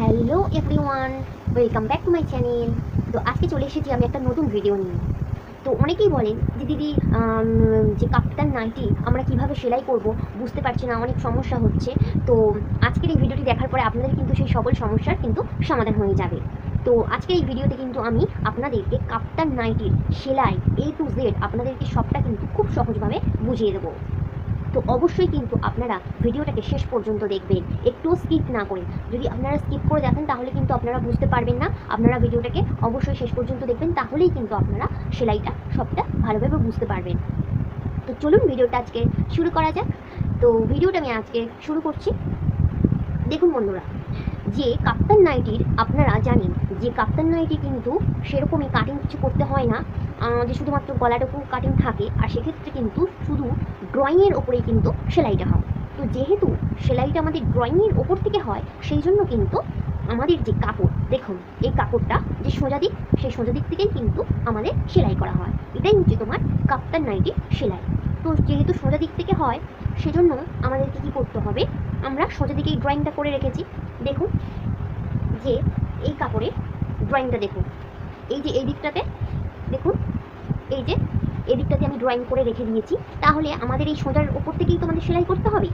Hello everyone, welcome back to my channel. তো আজকে চলে এসেছি আমি একটা নতুন ভিডিও নিয়ে। তো অনেকেই বলেন যে দিদি যে কাপ্তান নাইটি আমরা কিভাবে সেলাই করব বুঝতে পারছি না, অনেক সমস্যা হচ্ছে। তো আজকের এই ভিডিওটি দেখার পরে আপনাদের কিন্তু সেই সকল সমস্যার কিন্তু সমাধান হয়ে যাবে। তো আজকের এই ভিডিওতে কিন্তু আমি আপনাদেরকে কাপ্তান নাইটির সেলাই A to Z আপনাদেরকে সবটা কিন্তু খুব সহজভাবে বুঝিয়ে দেবো। তো অবশ্যই কিন্তু আপনারা ভিডিওটাকে শেষ পর্যন্ত দেখবেন, একটুও স্কিপ না করে। যদি আপনারা স্কিপ করে দেখেন তাহলে কিন্তু আপনারা বুঝতে পারবেন না। আপনারা ভিডিওটাকে অবশ্যই শেষ পর্যন্ত দেখবেন, তাহলেই কিন্তু আপনারা সেলাইটা সবটা ভালোভাবে বুঝতে পারবেন। তো চলুন ভিডিওটা আজকে শুরু করা যাক। তো ভিডিওটা আমি আজকে শুরু করছি। দেখুন বন্ধুরা, যে কাপ্তান নাইটির আপনারা জানেন যে কাপ্তান নাইটি কিন্তু সেরকমই কাটিং কিছু করতে হয় না, যে শুধুমাত্র গলাটুকু কাটিং থাকে, আর সেক্ষেত্রে কিন্তু শুধু ড্রয়িংয়ের ওপরেই কিন্তু সেলাইটা হয়। তো যেহেতু সেলাইটা আমাদের ড্রয়িংয়ের ওপর থেকে হয়, সেই জন্য কিন্তু আমাদের যে কাপড়, দেখুন এই কাপড়টা যে সোজা দিক, সেই সোজা দিক থেকেই কিন্তু আমাদের সেলাই করা হয়। এটাই হচ্ছে তোমার কাপ্তান নাইটির সেলাই। তো যেহেতু সোজা দিক থেকে হয়, সেজন্য আমাদেরকে কী করতে হবে, আমরা সোজা দিকেই ড্রয়িংটা করে রেখেছি। দেখুন যে এই কাপড়ে ড্রয়িংটা দেখুন, এই যে এই দিকটাতে দেখুন, এই যে এই দিকটাতে আমি ড্রয়িং করে রেখে দিয়েছি। তাহলে আমাদের এই সোজার ওপর থেকেই তো আমাদের সেলাই করতে হবে।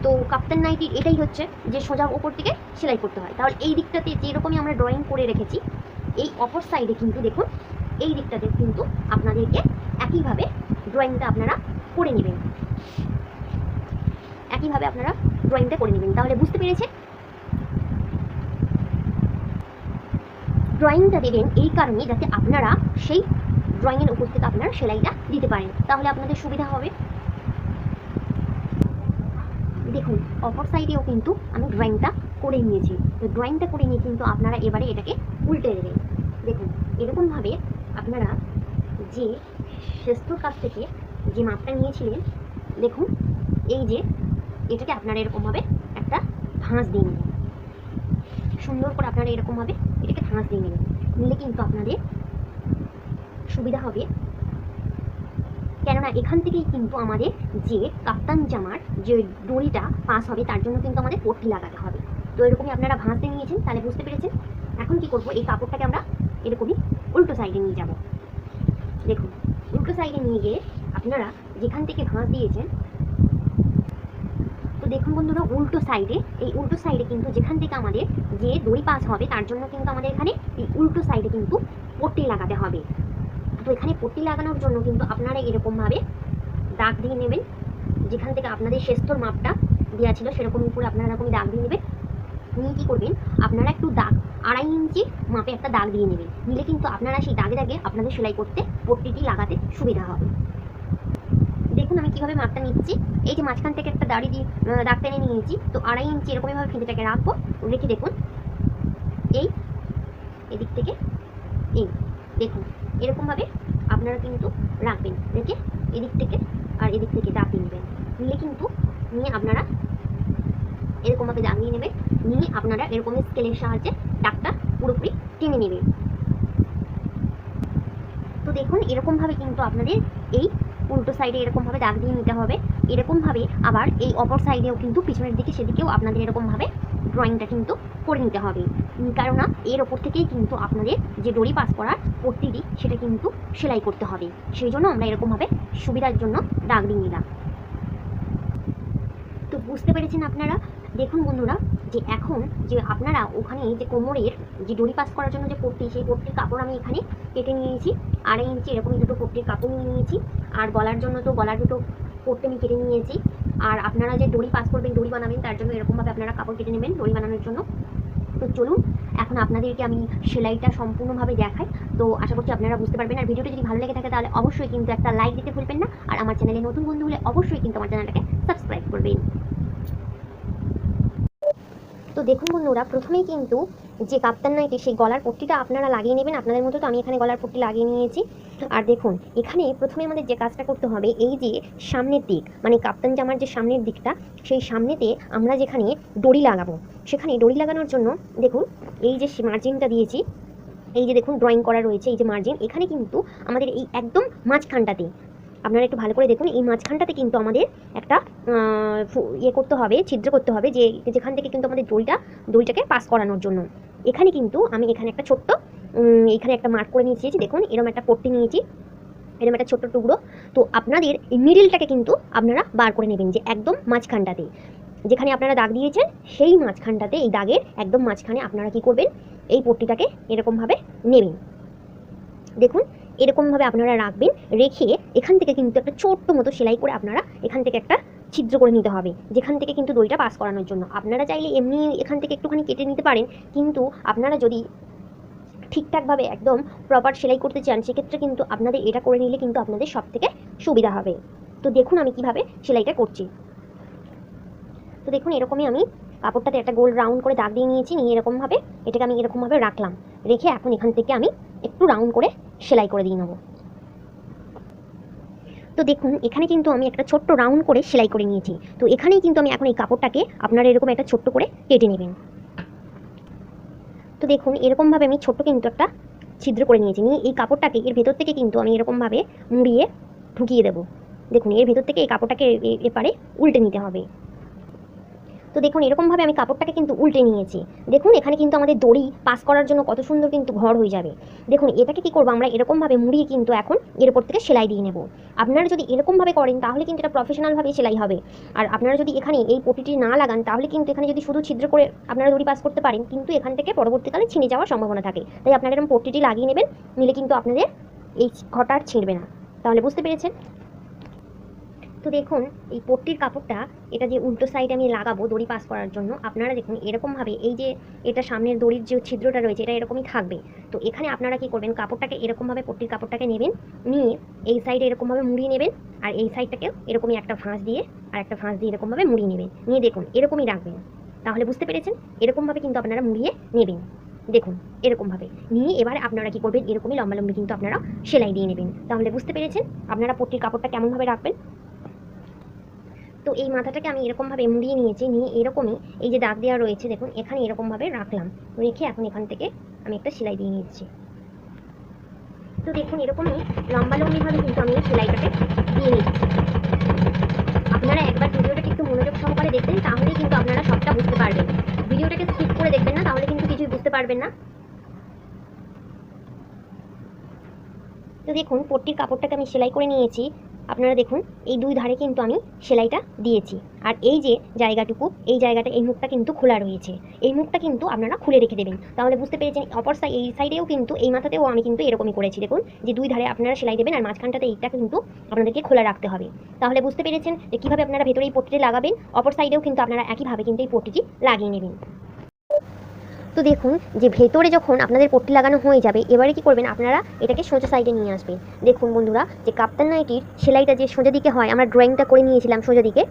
তো কাপ্তান নাইটির এটাই হচ্ছে যে সোজা ওপর থেকে সেলাই করতে হয়। তাহলে এই দিকটাতে যেরকমই আমরা ড্রয়িং করে রেখেছি, এই অপর সাইডে কিন্তু দেখুন এই দিকটাতে কিন্তু আপনাদেরকে একইভাবে ড্রয়িংটা আপনারা করে নেবেন, একইভাবে আপনারা ড্রয়িংটা করে নেবেন। তাহলে বুঝতে পেরেছেন? ড্রয়িংটা দেবেন এই কারণে যাতে আপনারা সেই ড্রয়িংয়ের উপর থেকে আপনারা সেলাইটা দিতে পারেন, তাহলে আপনাদের সুবিধা হবে। দেখুন অপর সাইডেও কিন্তু আমি ড্রয়িংটা করে নিয়েছি। তো ড্রয়িংটা করে নিয়ে কিন্তু আপনারা এবারে এটাকে উল্টে দেবেন। দেখুন এরকমভাবে আপনারা যে শেষটোর কাছ থেকে যে মাপটা নিয়েছিলেন, দেখুন এই যে এটাকে আপনারা এরকমভাবে একটা ভাঁজ দিয়ে নেবেন। সুন্দর করে আপনারা এরকমভাবে এটাকে ভাঁজ দিয়ে নেবেন, নিলে কিন্তু আপনাদের সুবিধা হবে। কেননা এখান থেকেই কিন্তু আমাদের যে কাপ্তান জামার যে দড়িটা পাস হবে, তার জন্য কিন্তু আমাদের পট্টি লাগাতে হবে। তো এরকমই আপনারা ভাঁজতে নিয়েছেন, তাহলে বুঝতে পেরেছেন। এখন কি করব, এই কাপড়টাকে আমরা এরকমই উল্টো সাইডে নিয়ে যাব। দেখুন উল্টো সাইডে নিয়ে গিয়ে আপনারা যেখান থেকে ভাঁজ দিয়েছেন, তো দেখুন বন্ধুরা উল্টো সাইডে, এই উল্টো সাইডে কিন্তু যেখান থেকে আমাদের যে দড়ি পাস হবে, তার জন্য কিন্তু আমাদের এখানে এই উল্টো সাইডে কিন্তু পট্টি লাগাতে হবে। তো এখানে পট্টি লাগানোর জন্য কিন্তু আপনারা এরকমভাবে দাগ দিয়ে নেবেন। যেখান থেকে আপনাদের শেষটোর মাপটা দেওয়া ছিল সেরকম উপরে আপনারা এরকমই দাগ দিয়ে নেবেন। নিয়ে কী করবেন, আপনারা একটু দাগ 2.5 ইঞ্চি মাপে একটা দাগ দিয়ে নেবেন। নিলে কিন্তু আপনারা সেই দাগে দাগে আপনাদের সেলাই করতে পট্টিটি লাগাতে সুবিধা হবে। দেখুন আমি কীভাবে মাপটা নিচ্ছি। এই যে মাঝখান থেকে একটা দাড়ি দিয়ে দাগ টেনে নিয়েছি। তো 2.5 ইঞ্চি এরকমইভাবে ফিতেটাকে রাখবো, রেখে দেখুন এই এদিক থেকে এই দেখুন এরকমভাবে আপনারা কিন্তু রাখবেন, রেখে এদিক থেকে আর এদিক থেকে দাগ দিয়ে নেবেন। নিলে কিন্তু নিয়ে আপনারা এরকমভাবে দাগ নিয়ে নেবেন, নিয়ে আপনারা এরকম স্কেলের সাহায্যে দাগটা পুরোপুরি টেনে নেবেন। তো দেখুন এরকমভাবে কিন্তু আপনাদের এই উল্টো সাইডে এরকমভাবে দাগ দিয়ে নিতে হবে। এরকমভাবে আবার এই অপর সাইডেও কিন্তু পিছনের দিকে সেদিকেও আপনাদের এরকমভাবে ড্রয়িংটা কিন্তু করে নিতে হবে। কেননা এর ওপর থেকেই কিন্তু আপনাদের যে দড়ি পাস করার পট্টিটি, সেটা কিন্তু সেলাই করতে হবে। সেই জন্য আমরা এরকমভাবে সুবিধার জন্য দাগ দিয়ে নিলাম। তো বুঝতে পেরেছেন আপনারা? দেখুন বন্ধুরা, যে এখন যে আপনারা ওখানে যে কোমরের যে দড়ি পাস করার জন্য যে পট্টি, সেই পট্টির কাপড় আমি এখানে কেটে নিয়েছি। 2.5 ইঞ্চি এরকমই দুটো পট্টির কাপড় নিয়ে নিয়েছি। আর গলার জন্য তো গলার দুটো পট্টি আমি কেটে নিয়েছি। আর আপনারা যে দড়ি পাস করবেন, দড়ি বানাবেন, তার জন্য এরকমভাবে আপনারা কাপড় কেটে নেবেন দড়ি বানানোর জন্য। তো চলুন এখন আপনাদেরকে আমি সেলাইটা সম্পূর্ণভাবে দেখাই। তো আশা করছি আপনারা বুঝতে পারবেন। আর ভিডিওটা যদি ভালো লেগে থাকে তাহলে অবশ্যই কিন্তু একটা লাইক দিতে ভুলবেন না। আর আমার চ্যানেলে নতুন বন্ধু হলে অবশ্যই কিন্তু আমার চ্যানেলটাকে সাবস্ক্রাইব করবেন। তো দেখুন বন্ধুরা, প্রথমেই কিন্তু যে কাপ্তান নাইটি সেই গলার পট্টিটা আপনারা লাগিয়ে নেবেন আপনাদের মতো। তো আমি এখানে গলার পট্টি লাগিয়ে নিয়েছি। আর দেখুন এখানে প্রথমে আমাদের যে কাজটা করতে হবে, এই যে সামনের দিক মানে কাপ্তান জামার যে সামনের দিকটা, সেই সামনেতে আমরা যেখানে দড়ি লাগাবো, সেখানে দড়ি লাগানোর জন্য দেখুন এই যে মার্জিনটা দিয়েছি, এই যে দেখুন ড্রয়িং করা রয়েছে এই যে মার্জিন, এখানে কিন্তু আমাদের এই একদম মাঝখানটাতে আপনারা একটু ভালো করে দেখুন, এই মাঝখানটাতে কিন্তু আমাদের একটা করতে হবে, ছিদ্র করতে হবে, যেখান থেকে কিন্তু আমাদের দড়িটাকে পাস করানোর জন্য। এখানে কিন্তু আমি এখানে একটা ছোট্ট এখানে একটা মার্ক করে নিয়েছি, দেখুন এরকম একটা পট্টি নিয়েছি, এরকম একটা ছোট্ট টুকরো। তো আপনাদের এই মিডিলটাকে কিন্তু আপনারা বার করে নেবেন, যে একদম মাঝখানটাতে যেখানে আপনারা দাগ দিয়েছেন সেই মাঝখানটাতে, এই দাগের একদম মাঝখানে আপনারা কি করবেন, এই পট্টিটাকে এরকমভাবে নেবেন। দেখুন এরকমভাবে আপনারা রাখবেন, রেখে এখান থেকে কিন্তু একটা ছোট্ট মতো সেলাই করে আপনারা এখান থেকে একটা ছিদ্র করে নিতে হবে, যেখান থেকে কিন্তু দড়িটা পাস করানোর জন্য। আপনারা চাইলে এমনি এখান থেকে একটুখানি কেটে নিতে পারেন, কিন্তু আপনারা যদি ঠিকঠাকভাবে একদম প্রপার সেলাই করতে চান সেক্ষেত্রে কিন্তু আপনাদের এটা করে নিলে কিন্তু আপনাদের সব থেকে সুবিধা হবে। তো দেখুন আমি কিভাবে সেলাইটা করছি। তো দেখুন এরকমই আমি কাপড়টাতে একটা গোল রাউন্ড করে দাগ দিয়ে নিয়েছি, নিয়ে এরকমভাবে এটাকে আমি এরকমভাবে রাখলাম, রেখে এখন এখান থেকে আমি একটু রাউন্ড করে সেলাই করে দিয়ে নেবো। তো দেখুন এখানে কিন্তু আমি একটা ছোট্ট রাউন্ড করে সেলাই করে নিয়েছি। তো এখানেই কিন্তু আমি এখন এই কাপড়টাকে আপনারা এরকম একটা ছোট্ট করে কেটে নেবেন। তো দেখুন এরকমভাবে আমি ছোট্ট কিন্তু একটা ছিদ্র করে নিয়েছি, নিয়ে এই কাপড়টাকে এর ভেতর থেকে কিন্তু আমি এরকমভাবে মুড়িয়ে ঢুকিয়ে দেবো। দেখুন এর ভেতর থেকে এই কাপড়টাকে এপারে উল্টে নিতে হবে। তো দেখুন এরকমভাবে আমি কাপড়টাকে কিন্তু উল্টে নিয়েছি। দেখুন এখানে কিন্তু আমাদের দড়ি পাস করার জন্য কত সুন্দর কিন্তু ঘর হয়ে যাবে। দেখুন এটাকে কি করবো, আমরা এরকমভাবে মুড়িয়ে কিন্তু এখন এর উপর থেকে সেলাই দিয়ে নেব। আপনারা যদি এরকমভাবে করেন তাহলে কিন্তু এটা প্রফেশনালভাবে সেলাই হবে। আর আপনারা যদি এখানে এই পটিটি না লাগান তাহলে কিন্তু এখানে যদি শুধু ছিদ্র করে আপনারা দড়ি পাস করতে পারেন, কিন্তু এখান থেকে পরবর্তীকালে ছিঁড়ে যাওয়ার সম্ভাবনা থাকে। তাই আপনারা এরকম পটিটি লাগিয়ে নেবেন, নিলে কিন্তু আপনাদের এই ঘরটা আর ছিঁড়বে না। তাহলে বুঝতে পেরেছেন? তো দেখুন এই পট্টির কাপড়টা, এটা যে উল্টো সাইডে আমি লাগাবো দড়ি পাস করার জন্য, আপনারা দেখুন এরকমভাবে এই যে এটা সামনের দড়ির যে ছিদ্রটা রয়েছে এটা এরকমই থাকবে। তো এখানে আপনারা কি করবেন, কাপড়টাকে এরকমভাবে পট্টির কাপড়টাকে নেবেন, নিয়ে এই সাইডে এরকমভাবে মুড়িয়ে নেবেন, আর এই সাইডটাকেও এরকমই একটা ভাঁজ দিয়ে আর একটা ভাঁজ দিয়ে এরকমভাবে মুড়িয়ে নেবেন, নিয়ে দেখুন এরকমই রাখবেন। তাহলে বুঝতে পেরেছেন? এরকমভাবে কিন্তু আপনারা মুড়িয়ে নেবেন। দেখুন এরকমভাবে নিয়ে এবার আপনারা কি করবেন, এরকমই লম্বালম্বি কিন্তু আপনারা সেলাই দিয়ে নেবেন। তাহলে বুঝতে পেরেছেন আপনারা পট্টির কাপড়টা কেমনভাবে রাখবেন। তো এই মাথাটাকে আমি এরকমভাবে মুড়িয়ে নিয়েছি, নিয়ে এরকমই এই যে দাগ দেওয়া রয়েছে দেখুন এখানে এরকমভাবে রাখলাম, রেখে এখন এখান থেকে আমি একটা সেলাই দিয়ে নিচ্ছি। তো দেখুন এরকমই লম্বালম্বিভাবে কিন্তু আমি এই সেলাইটাকে দিয়ে নিচ্ছি। আপনারা একবার ভিডিওটাকে একটু মনোযোগ সহকারে দেখবেন, তাহলেই কিন্তু আপনারা সবটা বুঝতে পারবেন। ভিডিওটাকে স্কিপ করে দেখবেন না, তাহলে কিন্তু কিছুই বুঝতে পারবেন না। তো দেখুন পট্টির কাপড়টাকে আমি সেলাই করে নিয়েছি। আপনারা দেখুন এই দুই ধারে কিন্তু আমি সেলাইটা দিয়েছি, আর এই যে জায়গাটুকু, এই জায়গাটা, এই মুখটা কিন্তু খোলা রয়েছে, এই মুখটা কিন্তু আপনারা খুলে রেখে দেবেন। তাহলে বুঝতে পেরেছেন? অপর সাইড এই সাইডেও কিন্তু এই মাথাতেও আমি কিন্তু এরকমই করেছি। দেখুন যে দুই ধারে আপনারা সেলাই দেবেন, আর মাঝখানটাতে এইটা কিন্তু আপনাদেরকে খোলা রাখতে হবে। তাহলে বুঝতে পেরেছেন যে কীভাবে আপনারা ভেতরে এই পট্টিটি লাগাবেন। অপর সাইডেও কিন্তু আপনারা একইভাবে কিন্তু এই পট্টিটি লাগিয়ে নেবেন। তো দেখুন যে ভেতরে যখন আপনাদের পট্টি লাগানো হয়ে যাবে, এবারে কি করবেন, আপনারা এটাকে সোজা সাইডে নিয়ে আসবেন। দেখুন বন্ধুরা, যে কাপ্তান নাইটির সেলাইটা যে সোজা দিকে হয়, আমরা ড্রয়িংটা করে নিয়েছিলাম সোজা দিকে।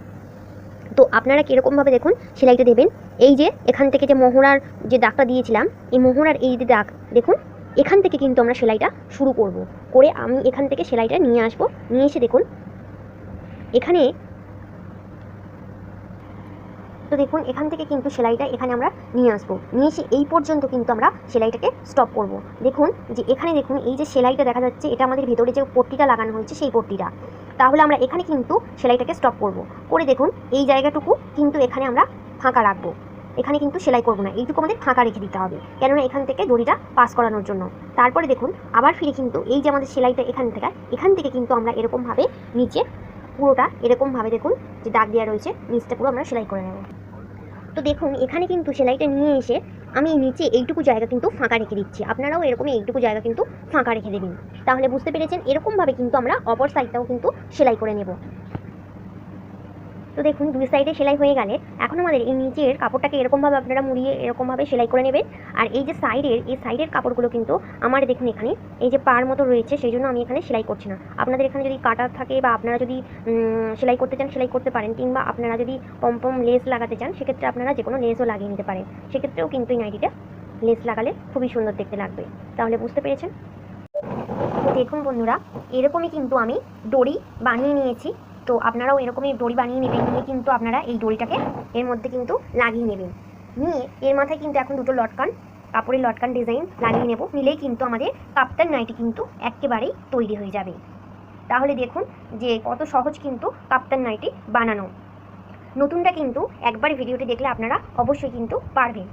তো আপনারা কীরকমভাবে দেখুন সেলাইটা দেবেন, এই যে এখান থেকে যে মোহরার যে দাগটা দিয়েছিলাম, এই মোহরার এই যে দাগ দেখুন, এখান থেকে কিন্তু আমরা সেলাইটা শুরু করব, করে আমি এখান থেকে সেলাইটা নিয়ে আসবো, নিয়ে এসে দেখুন এখানে। তো দেখুন এখান থেকে কিন্তু সেলাইটা এখানে আমরা নিয়ে আসবো, নিয়ে এসে এই পর্যন্ত কিন্তু আমরা সেলাইটাকে স্টপ করব। দেখুন যে এখানে দেখুন এই যে সেলাইটা দেখা যাচ্ছে, এটা আমাদের ভেতরে যে পট্টিটা লাগানো হয়েছে সেই পট্টিটা। তাহলে আমরা এখানে কিন্তু সেলাইটাকে স্টপ করব, করে দেখুন এই জায়গাটুকু কিন্তু এখানে আমরা ফাঁকা রাখবো, এখানে কিন্তু সেলাই করবো না, এইটুকু আমাদের ফাঁকা রেখে দিতে হবে, কেননা এখান থেকে দড়িটা পাস করানোর জন্য। তারপরে দেখুন আবার ফিরে কিন্তু এই যে আমাদের সেলাইটা এখান থেকে কিন্তু আমরা এরকমভাবে নিচে পুরোটা এরকমভাবে দেখুন যে দাগ দেওয়া রয়েছে, নিচটা পুরো আমরা সেলাই করে নেব। তো দেখুন এখানে কিন্তু সেলাইটা নিয়ে এসে আমি নিচে এইটুকু জায়গা কিন্তু ফাঁকা রেখে দিচ্ছি, আপনারাও এরকমই এইটুকু জায়গা কিন্তু ফাঁকা রেখে দেবেন। তাহলে বুঝতে পেরেছেন? এরকমভাবে কিন্তু আমরা অপর সাইডটাও কিন্তু সেলাই করে নেব। তো দেখুন দুই সাইডে সেলাই হয়ে গেলে এখন আমাদের এই নিচের কাপড়টাকে এরকমভাবে আপনারা মুড়িয়ে এরকমভাবে সেলাই করে নেবেন। আর এই যে সাইডের কাপড়গুলো কিন্তু আমার দেখুন এখানে এই যে পার মতো রয়েছে, সেই জন্য আমি এখানে সেলাই করছি না। আপনাদের এখানে যদি কাটা থাকে বা আপনারা যদি সেলাই করতে চান সেলাই করতে পারেন, কিংবা আপনারা যদি পম লেস লাগাতে চান সেক্ষেত্রে আপনারা যে কোনো লেসও লাগিয়ে নিতে পারেন, সেক্ষেত্রেও কিন্তু এই নাইটিটা লেস লাগালে খুবই সুন্দর দেখতে লাগবে। তাহলে বুঝতে পেরেছেন? তো দেখুন বন্ধুরা, এরকমই কিন্তু আমি দড়ি বানিয়ে নিয়েছি। তো আপনারাও এরকমই দড়ি বানিয়ে নেবেন, নিয়ে কিন্তু আপনারা এই দড়িটাকে এর মধ্যে কিন্তু লাগিয়ে নেবেন, নিয়ে এর মাথায় কিন্তু এখন দুটো লটকান, কাপড়ের লটকান ডিজাইন লাগিয়ে নেব, নিলেই কিন্তু আমাদের কাপ্তান নাইটি কিন্তু একেবারেই তৈরি হয়ে যাবে। তাহলে দেখুন যে কত সহজ কিন্তু কাপ্তান নাইটি বানানো। নতুনটা কিন্তু একবার ভিডিওটি দেখলে আপনারা অবশ্যই কিন্তু পারবেন।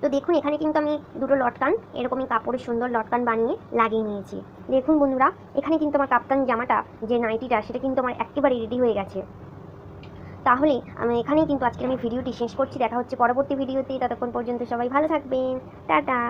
তো দেখুন এখানে কিন্তু আমি দুটো লটকান এরকমই কাপড়ের সুন্দর লটকান বানিয়ে লাগিয়ে নিয়েছি। দেখুন বন্ধুরা, এখানে কিন্তু আমার কাপ্তান জামাটা যে নাইটিটা সেটা কিন্তু আমার একেবারে রেডি হয়ে গেছে। তাহলে আমি এখানেই কিন্তু আজকে আমি ভিডিওটি শেষ করছি। দেখা হচ্ছে পরবর্তী ভিডিওতে। ততক্ষণ পর্যন্ত সবাই ভালো থাকবেন। টাটা।